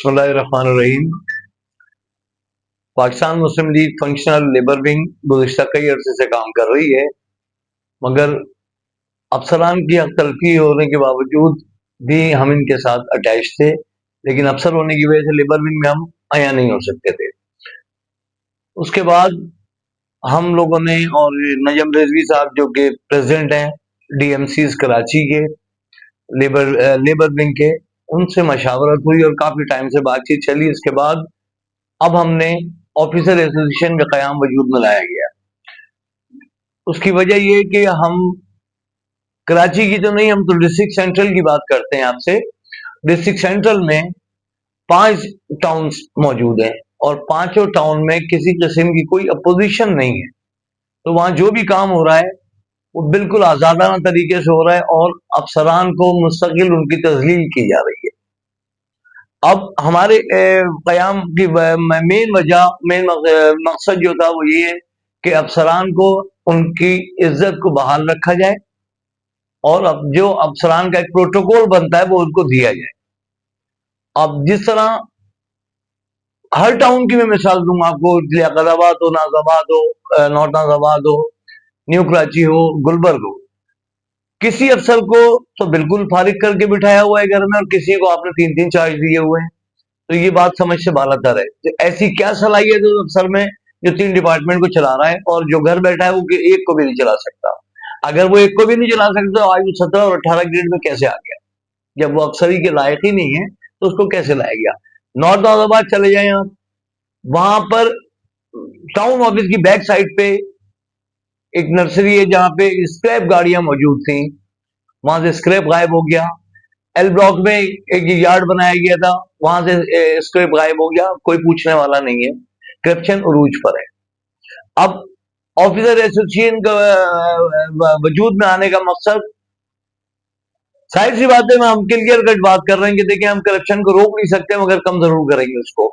बिस्मिल्लाहिर्रहमानिर्रहीम। पाकिस्तान मुस्लिम league functional labour wing गुज़िश्ता कई अरसे से काम कर रही है, मगर अफसरान की हक तलफी होने के बावजूद भी हम इनके साथ अटैच थे, लेकिन अफसर होने की वजह से लेबर विंग में हम आया नहीं हो सकते थे। उसके बाद हम लोगों ने और नजम रिजवी साहब जो कि प्रेसिडेंट हैं डीएमसीज कराची के लेबर विंग के, उनसे मशावरत हुई और काफ़ी टाइम से बातचीत चली। इसके बाद अब हमने ऑफिसर एसोसिएशन का क़याम वजूद में लाया गया। उसकी वजह ये कि हम कराची की तो नहीं, हम तो डिस्ट्रिक्ट सेंट्रल की बात करते हैं आपसे। डिस्ट्रिक्ट सेंट्रल में 5 टाउन्स मौजूद हैं और पांचों टाउन में किसी किस्म की कोई अपोजिशन नहीं है, तो वहां जो भी काम हो रहा है वो बिल्कुल आजादाना तरीके से हो रहा है और अफसरान को मुस्तकिल उनकी तजलील की जा रही है। अब हमारे क़याम की मेन मकसद जो था वो ये है कि अफसरान को उनकी इज्जत को बहाल रखा जाए और अब जो अफसरान का एक प्रोटोकॉल बनता है वो उनको दिया जाए। अब जिस तरह हर टाउन की मैं मिसाल दूंगा आपको, लियाकताबाद हो, नाज़ाबाद हो, नॉर्थ नाज़ाबाद हो, न्यू कराची हो, गुलबर्ग हो, किसी अफसर को तो बिल्कुल फारिग करके बिठाया हुआ है घर में और किसी को आपने 3-3 चार्ज दिए हुए हैं। तो ये बात समझ से बालातर है। तो ऐसी क्या सलाहियत है उस अफसर में जो 3 डिपार्टमेंट को चला रहा है और जो घर बैठा है वो एक को भी नहीं चला सकता। अगर वो एक को भी नहीं चला सकता तो आज वो 17 और 18 ग्रेड में कैसे आ गया? जब वो अफसरी के लायक ही नहीं है तो उसको कैसे लाया गया? नॉर्थ औरंगाबाद चले जाए आप, वहां पर टाउन ऑफिस की बैक साइड पे एक नर्सरी है जहां पे स्क्रैप गाड़ियां मौजूद थी, वहां से स्क्रैप गायब हो गया। एल ब्लॉक में एक यार्ड बनाया गया था, वहां से स्क्रैप गायब हो गया, कोई पूछने वाला नहीं है। करप्शन उरूज पर है। अब ऑफिसर एसोसिएशन का वजूद में आने का मकसद, जाहिर सी बात है, हम क्लियर कट बात कर रहे हैं कि देखिए हम करप्शन को रोक नहीं सकते मगर कम जरूर करेंगे उसको।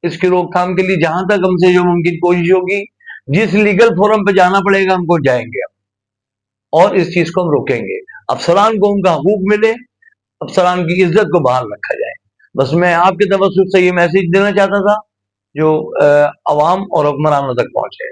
इसकी रोकथाम के लिए जहां तक हमसे जो मुमकिन कोशिश होगी, जिस लीगल फोरम पे जाना पड़ेगा हमको जाएंगे और इस चीज को हम रोकेंगे। अफसरान को उनका हकूक मिले, अफसरान की इज्जत को बहाल रखा जाए। बस मैं आपके तवज्जुह से ये मैसेज देना चाहता था जो अवाम और हुक्मरानों तक पहुंचे।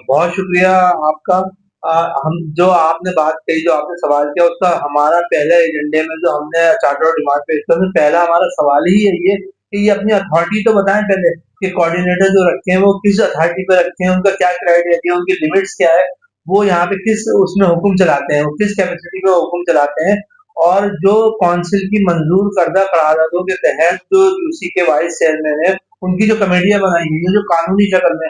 बहुत शुक्रिया आपका। हम जो आपने बात कही, जो आपने सवाल किया, उसका हमारा पहले एजेंडे में जो हमने चार्टर और डिमांड पेश किया, उसमें पहला हमारा सवाल ही है ये कि ये अपनी अथॉरिटी तो बताएं पहले कि कोऑर्डिनेटर जो रखे हैं वो किस अथॉरिटी पे रखे हैं, उनका क्या क्राइटेरिया, उनकी लिमिट्स क्या है, वो यहाँ पे किस उसमें हुक्म चलाते हैं, वो किस कैपेसिटी पे हुक्म चलाते हैं। और जो काउंसिल की मंजूर करदा करारदादों के तहत जो यूसी के वाइस चेयरमैन है, उनकी जो कमेटियां बनाई गई हैं जो कानूनी शक्ल में,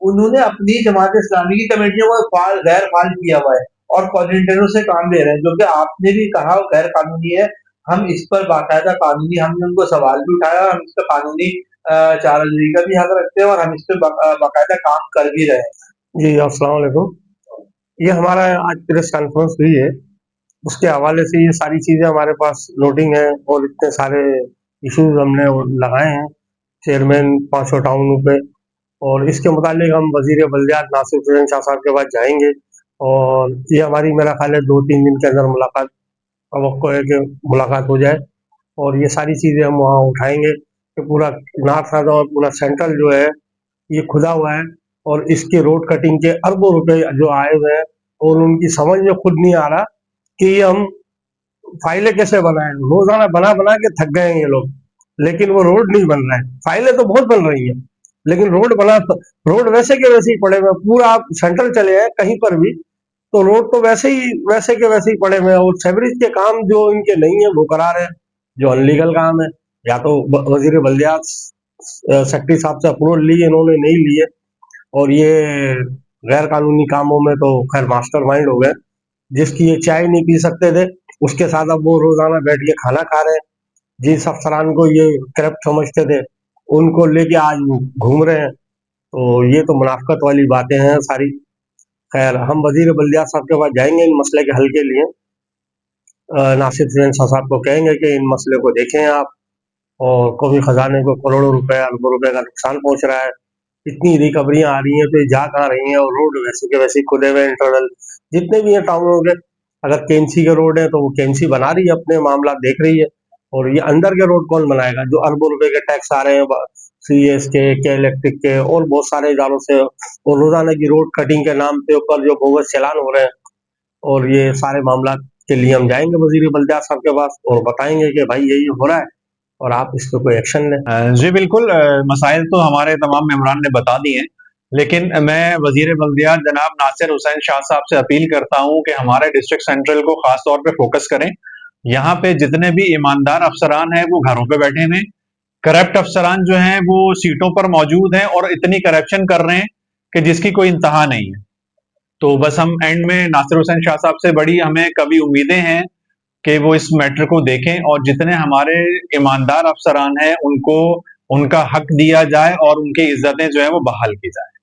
उन्होंने अपनी जमात इस्लामी की कमेटियों को गैर फाल किया हुआ है और कोऑर्डिनेटरों से काम ले रहे हैं, जो कि आपने भी कहा गैर कानूनी है। हम इस पर बाकायदा कानूनी, हमने उनको सवाल भी उठाया और हम इस पर कानूनी चाराजोई का भी हक रखते हैं और हम इस पर बाकायदा काम कर भी रहे हैं। जी अस्सलाम वालेकुम। ये हमारा आज प्रेस कॉन्फ्रेंस हुई है, उसके हवाले से ये सारी चीज़ें हमारे पास लोडिंग है और इतने सारे इश्यूज हमने लगाए हैं चेयरमैन पांचों टाउनों पे, और इसके मुतालिक हम वजीर बल्दियात नासिर हुसैन शाह साहब के पास जाएंगे और ये हमारी मेरा ख्याल है 2-3 दिन के अंदर मुलाकात तवक्को है कि मुलाकात हो जाए और ये सारी चीज़ें हम वहाँ उठाएंगे कि पूरा नॉर्थ और पूरा सेंट्रल जो है ये खुदा हुआ है और इसके रोड कटिंग के अरबों रुपए जो आए हुए हैं और उनकी समझ में खुद नहीं आ रहा कि ये हम फाइलें कैसे बनाएं। रोजाना बना बना के थक गए हैं ये लोग, लेकिन वो रोड नहीं बन रहा है। फाइलें तो बहुत बन रही हैं लेकिन रोड वैसे के वैसे ही पड़े हुए हैं। पूरा आप सेंट्रल चले हैं कहीं पर भी तो रोड तो वैसे के वैसे ही पड़े हुए हैं और सेवरेज के काम जो इनके नहीं है वो करा रहे हैं, जो अनलीगल काम है। या तो वजीर बल्दियात सेक्रेटरी साहब से अप्रूवल ली, इन्होंने नहीं लिए और ये गैर कानूनी कामों में तो खैर मास्टरमाइंड हो गए। जिसकी ये चाय नहीं पी सकते थे उसके साथ अब वो रोजाना बैठ के खाना खा रहे हैं। जिस अफसरान को ये करप्ट समझते थे उनको लेके आज वो घूम रहे हैं। तो ये तो मुनाफिकत वाली बातें हैं सारी। खैर हम वजीर बल्दियात साहब के पास जाएंगे इन मसले के हल के लिए। नासिर हुसैन शाह साहब को कहेंगे कि इन मसले को देखें आप, और कौमी खजाने को करोड़ों रुपए अरबों रुपए का नुकसान पहुंच रहा है। इतनी रिकवरियां आ रही हैं तो ये जा कहाँ रही हैं, और रोड वैसे के वैसे ही खुले हुए इंटरनल जितने भी हैं टाउनों के। अगर केएमसी के रोड है तो वो केएमसी बना रही है, अपने मामला देख रही है और ये अंदर के रोड कौन बनाएगा? जो अरबों रुपए के टैक्स आ रहे हैं सीएस के इलेक्ट्रिक के और बहुत सारे इदारों से, और रोजाना की रोड कटिंग के नाम पे ऊपर जो बोगस चालान हो रहे हैं, और ये सारे मामला के लिए हम जाएंगे वजीर बल्दियात साहब के पास और बताएंगे कि भाई यही हो रहा है और आप इस पे कोई एक्शन लें। जी बिल्कुल, मसाइल तो हमारे तमाम मेंबरान ने बता दिए हैं, लेकिन मैं वजीर बल्दियात जनाब नासिर हुसैन शाह साहब से अपील करता हूं कि हमारे डिस्ट्रिक्ट सेंट्रल को खास तौर पे फोकस करें। यहाँ पे जितने भी ईमानदार अफसरान हैं वो घरों पे बैठे हुए, करप्ट अफसरान जो हैं वो सीटों पर मौजूद हैं और इतनी करप्शन कर रहे हैं कि जिसकी कोई इंतहा नहीं है। तो बस हम एंड में नासिर हुसैन शाह साहब से बड़ी हमें कभी उम्मीदें हैं कि वो इस मैटर को देखें और जितने हमारे ईमानदार अफसरान हैं उनको उनका हक दिया जाए और उनकी इज्जतें जो है वो बहाल की जाए।